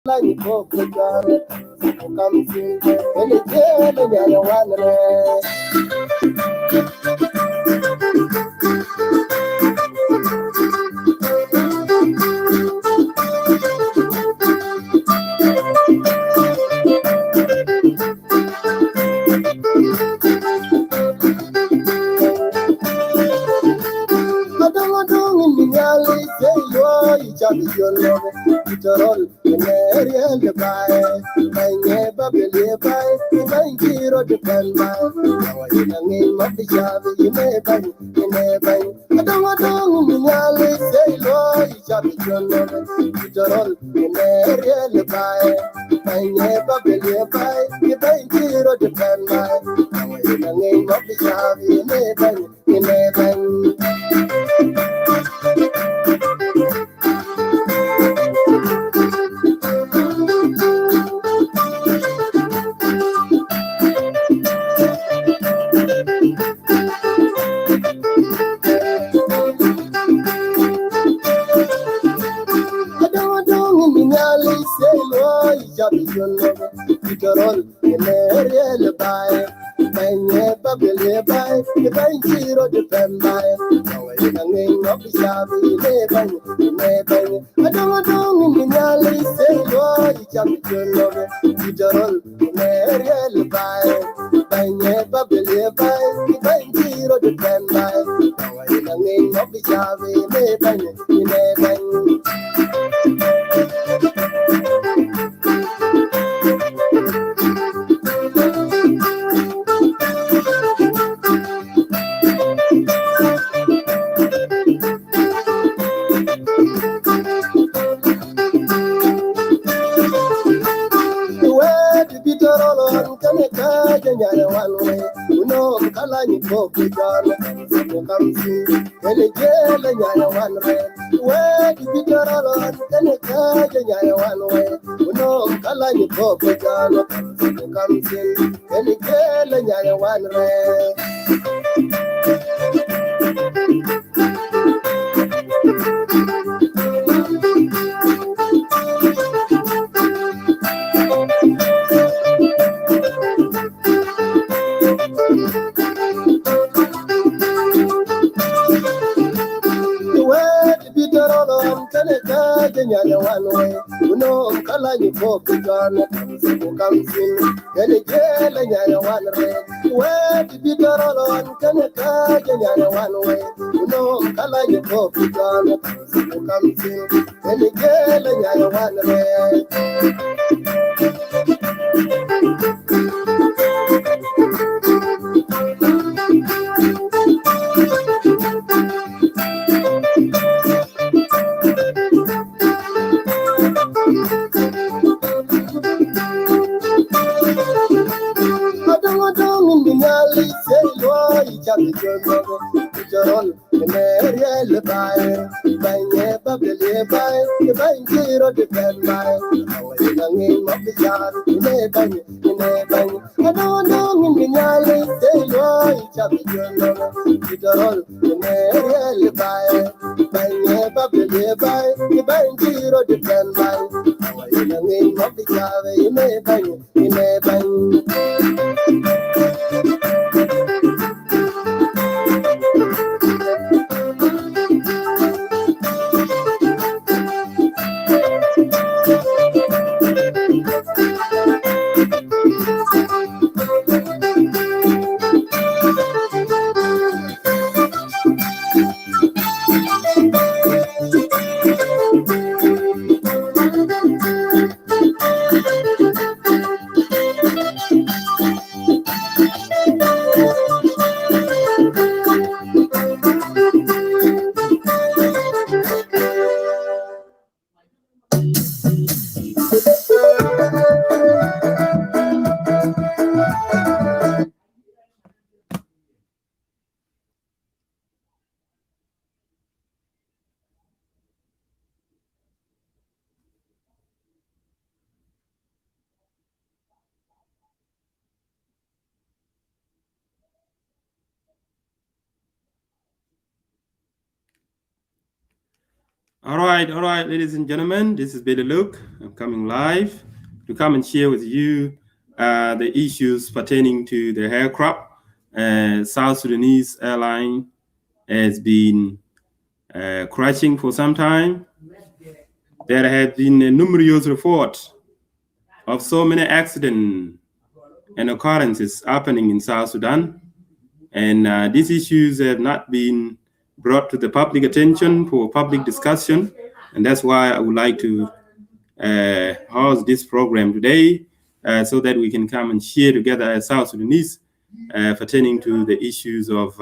like you come see, and it's one. Madong in the alley, say you champion, Peterol, in area and the buy, my neighbor Billy by, my hero depend by, in the name of the Javi, in a bank. Madong in the alley, say you champion, Peterol, in area and the buy, my neighbor Billy by, my hero depend by, in the name of the Javi, in a bank. Peterol, in a buy, my neighbor will buy, if I zero depend by. In the name of the Shabby, never. I don't know in the alley, say, oh, champion, Peterol, in a buy, my neighbor will buy, if I zero depend by. In the name of the Shabby, never. One way, you know, Kalani Pope, John, come see, and again, one way. Where did you get alone? And a one way, you know, Kalani Pope, John, come see, and again, one way. One way, you know, Kalani Pope, John, come see, and again, one way. Where did you get alone? Can I one way, you know, Kalani Pope, John, come see, and again, one way. Peterol, in area by, my neighbor will buy, the bank hero depend by. In the name of the yard, in a bank, I don't know in the alley, say no, champion, Peterol, in area by, my neighbor will buy, the bank hero depend by. In the name of the yard, in a bank. All right, ladies and gentlemen. This is Billy Luke. I'm coming live to come and share with you the issues pertaining to the hair crop. South Sudanese airline has been crashing for some time. There have been numerous reports of so many accidents and occurrences happening in South Sudan, and these issues have not been brought to the public attention for public discussion, and that's why I would like to host this program today so that we can come and share together as South Sudanese pertaining to the issues of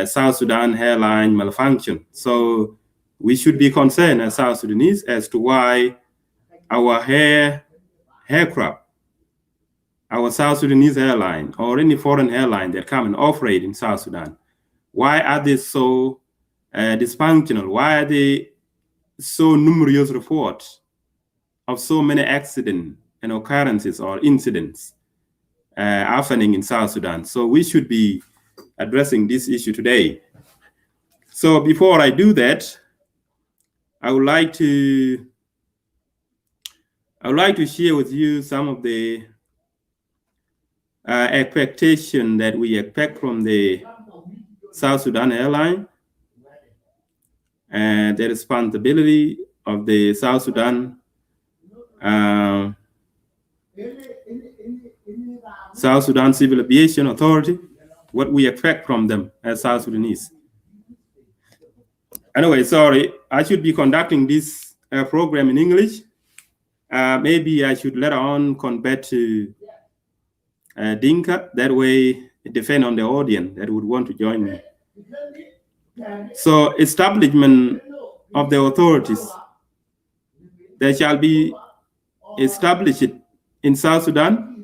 South Sudan airline malfunction. So we should be concerned as South Sudanese as to why our aircraft, our South Sudanese airline, or any foreign airline that come and operate in South Sudan, why are they so dysfunctional? Why are they so numerous reports of so many accidents and occurrences or incidents happening in South Sudan? So we should be addressing this issue today. So before I do that, I would like to share with you some of the expectation that we expect from the South Sudan airline and the responsibility of the South Sudan Civil Aviation Authority, what we expect from them as South Sudanese. Anyway, sorry, I should be conducting this program in English. Maybe I should later on convert to Dinka. That way, it depends on the audience that would want to join me. So, establishment of the authorities. There shall be established in South Sudan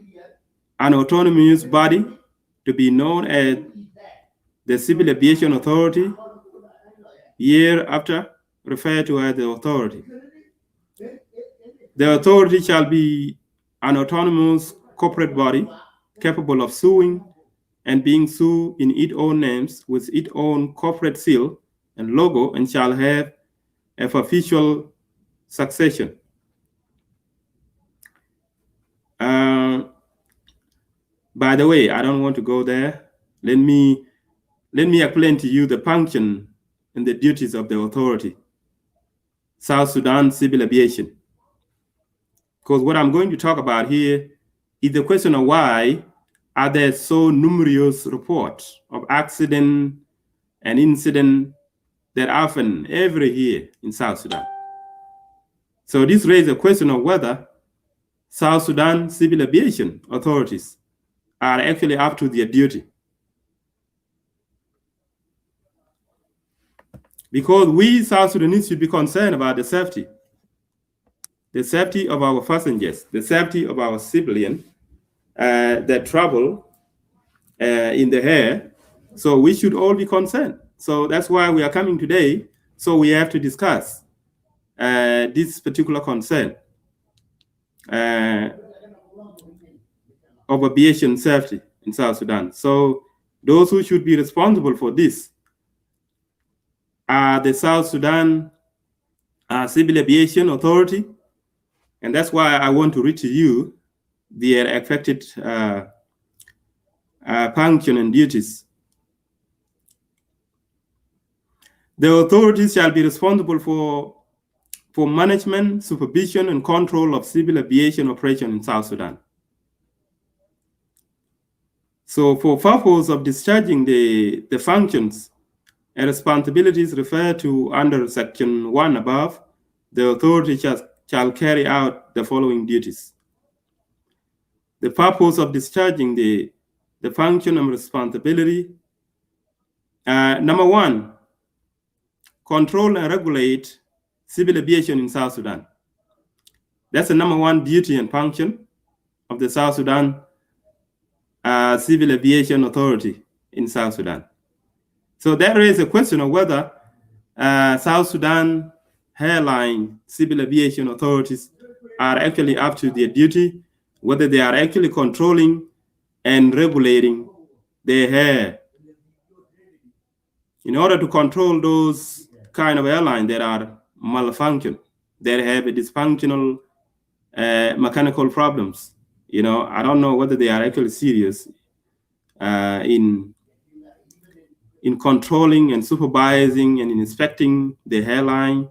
an autonomous body to be known as the Civil Aviation Authority, hereafter referred to as the authority. The authority shall be an autonomous corporate body capable of suing and being sued in its own names with its own corporate seal and logo, and shall have a official succession. By the way, I don't want to go there. Let me explain to you the function and the duties of the authority, South Sudan Civil Aviation. Because what I'm going to talk about here is the question of why are there so numerous reports of accident and incident that happen every year in South Sudan. So this raises a question of whether South Sudan Civil Aviation authorities are actually up to their duty. Because we South Sudanese should be concerned about the safety of our passengers, the safety of our civilians that travel in the air. So we should all be concerned. So that's why we are coming today. So we have to discuss this particular concern of aviation safety in South Sudan. So those who should be responsible for this are the South Sudan Civil Aviation Authority. And that's why I want to read to you their affected function and duties. The authorities shall be responsible for management, supervision, and control of civil aviation operation in South Sudan. So for purpose of discharging the functions and responsibilities referred to under Section 1 above, the authority shall carry out the following duties. The purpose of discharging the function and responsibility. Number one, control and regulate civil aviation in South Sudan. That's the number one duty and function of the South Sudan Civil Aviation Authority in South Sudan. So that raises a question of whether South Sudan airline civil aviation authorities are actually up to their duty, whether they are actually controlling and regulating the air. In order to control those kind of airline that are malfunction, that have a dysfunctional mechanical problems. I don't know whether they are actually serious in controlling and supervising and inspecting the airline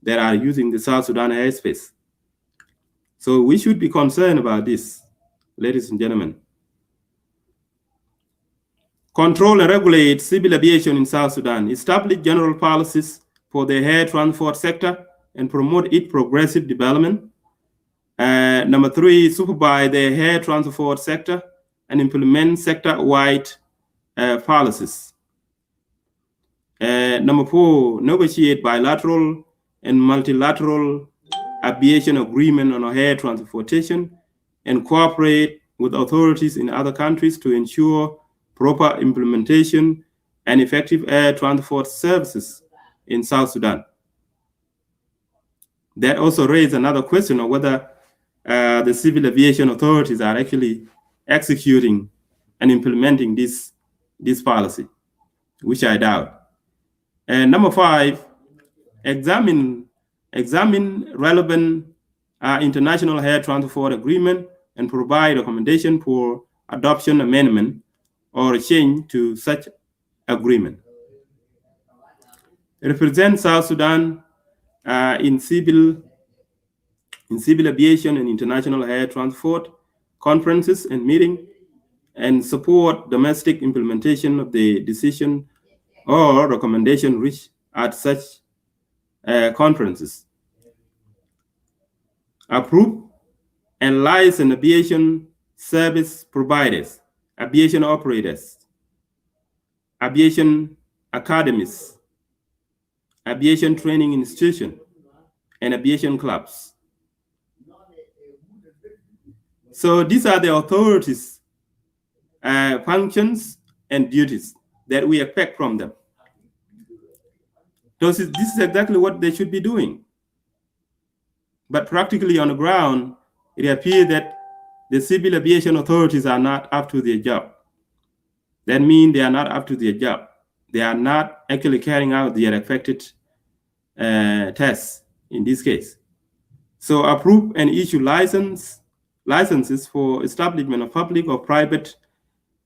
that are using the South Sudan airspace. So we should be concerned about this, ladies and gentlemen. Control and regulate civil aviation in South Sudan. Establish general policies for the air transport sector and promote its progressive development. Number 3, supervise the air transport sector and implement sector-wide policies. Number 4, negotiate bilateral and multilateral aviation agreement on air transportation and cooperate with authorities in other countries to ensure proper implementation and effective air transport services in South Sudan. That also raised another question of whether the civil aviation authorities are actually executing and implementing this policy, which I doubt. And number 5, examine relevant international air transport agreement and provide recommendation for adoption, amendment, or change to such agreement. Represent South Sudan in civil aviation and international air transport conferences and meetings, and support domestic implementation of the decision or recommendation reached at such conferences. Approve and license aviation service providers, aviation operators, aviation academies, aviation training institutions, and aviation clubs. So these are the authorities' functions and duties that we expect from them. This is exactly what they should be doing. But practically on the ground, it appears that the civil aviation authorities are not up to their job. That means they are not up to their job. They are not actually carrying out their expected tests in this case. So approve and issue licenses for establishment of public or private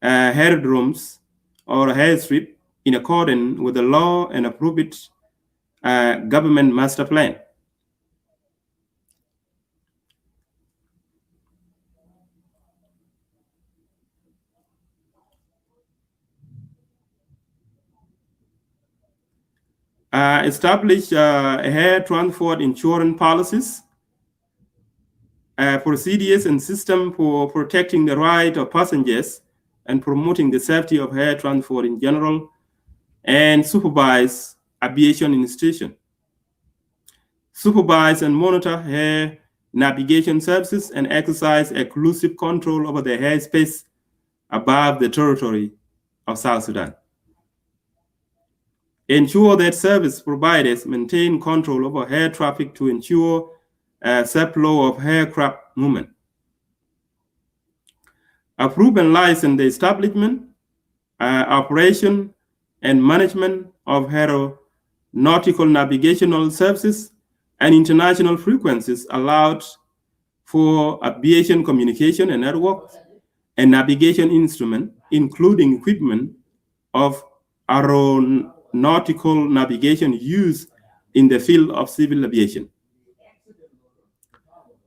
aerodromes or airstrip in accordance with the law and approved government master plan. Establish air transport insurance policies, procedures and system for protecting the right of passengers and promoting the safety of air transport in general, and supervise aviation institutions. Supervise and monitor air navigation services and exercise exclusive control over the airspace above the territory of South Sudan. Ensure that service providers maintain control over air traffic to ensure safe flow of aircraft movement. Approve and license the establishment, operation, and management of aeronautical navigational services and international frequencies allowed for aviation communication and networks and navigation instrument, including equipment of aeronautical navigation used in the field of civil aviation.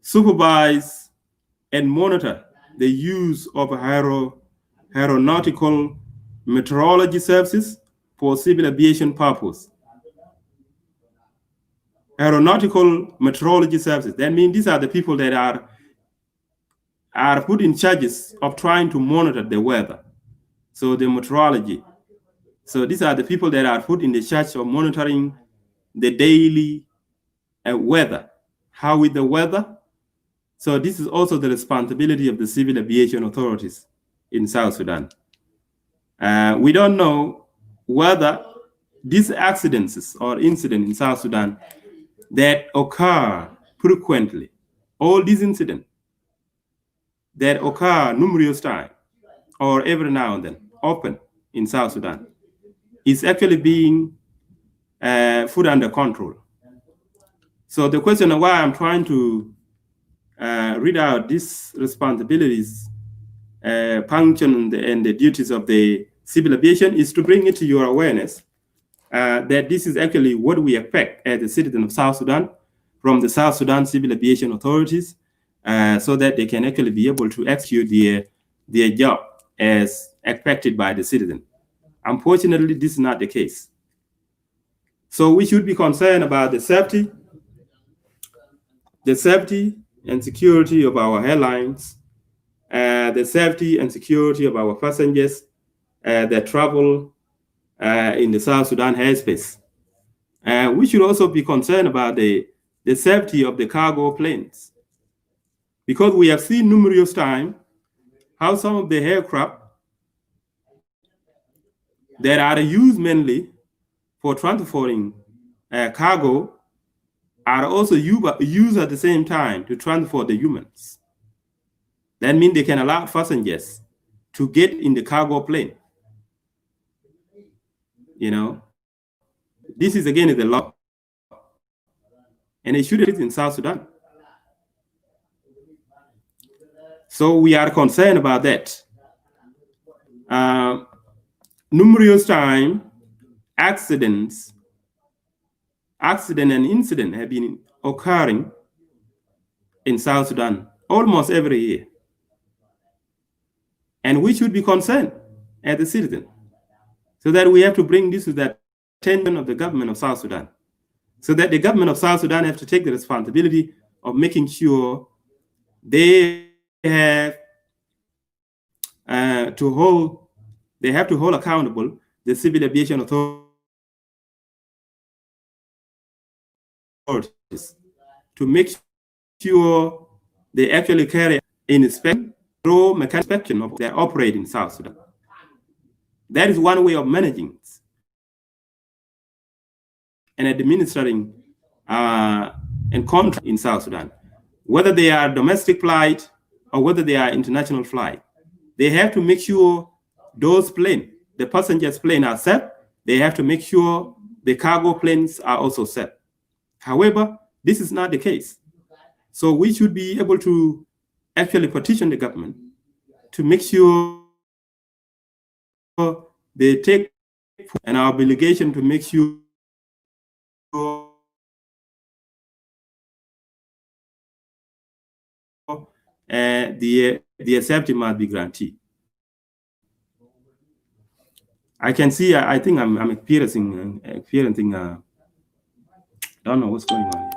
Supervise and monitor the use of aeronautical meteorology services for civil aviation purpose. Aeronautical meteorology services, that means these are the people that are put in charges of trying to monitor the weather. So the meteorology. So these are the people that are put in the charge of monitoring the daily weather. How is the weather? So this is also the responsibility of the civil aviation authorities in South Sudan. We don't know whether these accidents or incidents in South Sudan that occur frequently, all these incidents that occur numerous times or every now and then, often in South Sudan, is actually being food under control. So the question of why I'm trying to read out these responsibilities, function, and the duties of the civil aviation is to bring it to your awareness that this is actually what we expect as a citizen of South Sudan from the South Sudan civil aviation authorities, so that they can actually be able to execute their job as expected by the citizen. Unfortunately, this is not the case. So we should be concerned about the safety and security of our airlines, the safety and security of our passengers that travel in the South Sudan airspace. We should also be concerned about the safety of the cargo planes, because we have seen numerous times how some of the aircraft that are used mainly for transporting cargo are also used at the same time to transport the humans. That means they can allow passengers to get in the cargo plane. This is again the law, and it shouldn't be in South Sudan. So we are concerned about that. Numerous times, accident and incident have been occurring in South Sudan almost every year. And we should be concerned as a citizen, so that we have to bring this to the attention of the government of South Sudan, so that the government of South Sudan have to take the responsibility of making sure they have to hold accountable the civil aviation authorities to make sure they actually carry inspection, thorough mechanical inspection of their operating in South Sudan. That is one way of managing and administering and contract in South Sudan, whether they are domestic flight or whether they are international flight. They have to make sure those planes, the passengers' plane, are set. They have to make sure the cargo planes are also set. However, this is not the case. So we should be able to actually petition the government to make sure they take an obligation to make sure the safety must be guaranteed. I can see. I think I'm experiencing. I don't know what's going on here.